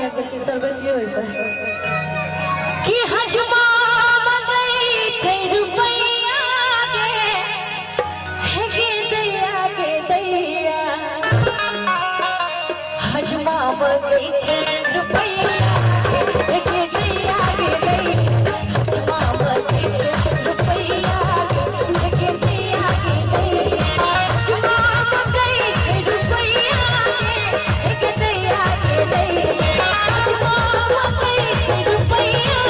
नहीं आकर के सर्वस्वी होई पर कि हजमा मंगई छै रुपैया के दैया हजमा मंगई छै रुपैया के दैया हजमा मंगई छै रुपैया के दैया हजमा मंगई छै रुपैया के दैया हजमा मंगई छै रुपैया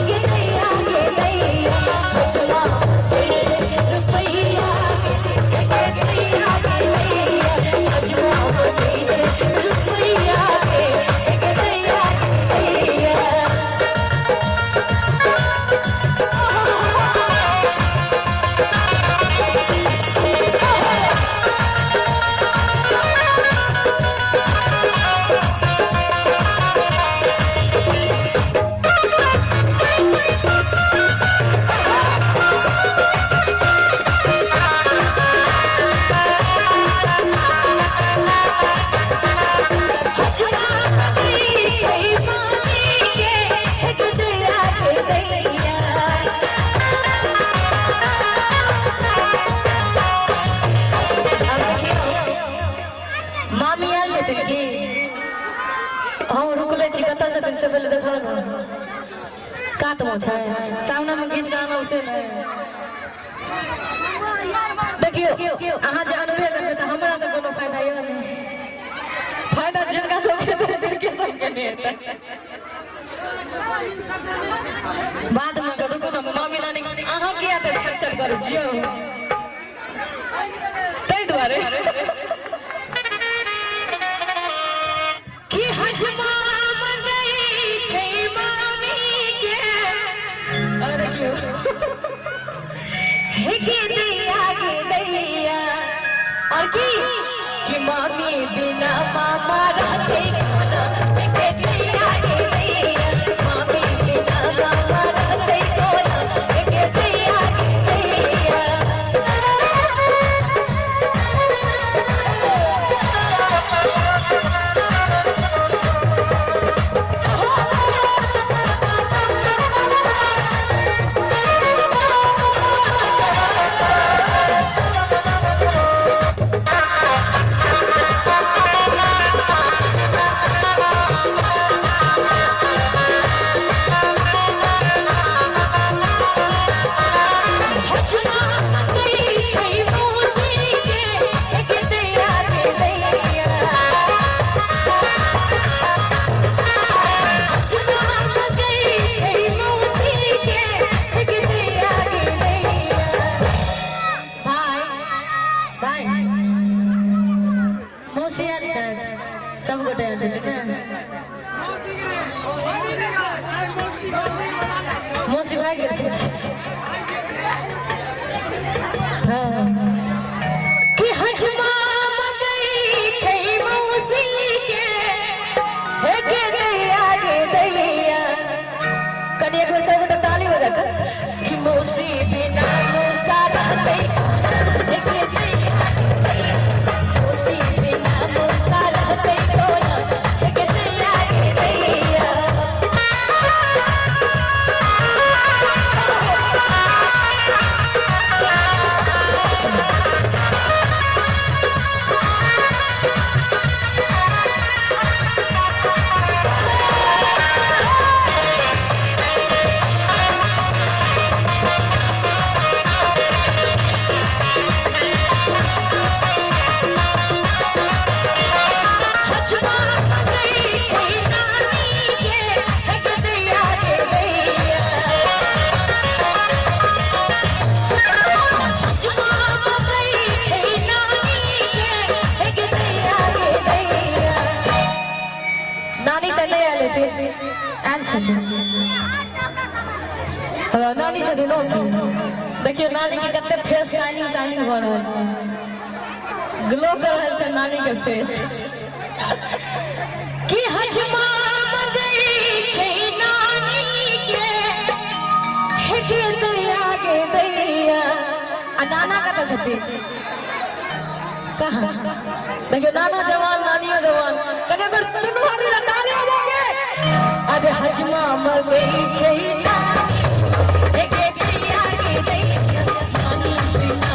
के दैया हजमा मंगई छै रुपैया के दैया हजमा मंगई छै रुपैया के दैया से पहले देखो ना काट मो छै सामने में घीच के आना उसे में देखियो अहाँ जे अनबे करबे त हमरा त कोनो फायदा य नहीं फायदा जिनका सब के दे के सब के नहीं है बाद में कदो कोनो मामी नानी अहाँ किया त छट करे छियो तै दुआरे कि हजमा और कि मामी बिना मामा रहते कोना के दैया मामी बिना मामा रहते कोना के दैया सब गोटे मौसी भाई गेल कि हजमा मंगई छै मौसी के दैया कनी एक सब गोटे ताली बजा के कि मौसी बिना मौसा रहते के दैया मौसी बिना मौसा रहते नानी से दिलो देखियो नानी के कते फेस शाइनिंग भ रहल छै ग्लो कर रहल छै नानी के फेस कि हजमा मंगई छै नानी के दैया आ नाना कत छथि कहां देखियो नाना जवान नानियो जवान कने दुनू आदमी ताली अरे हजमा मगई छै नानी, गे दैया गे दैया नानी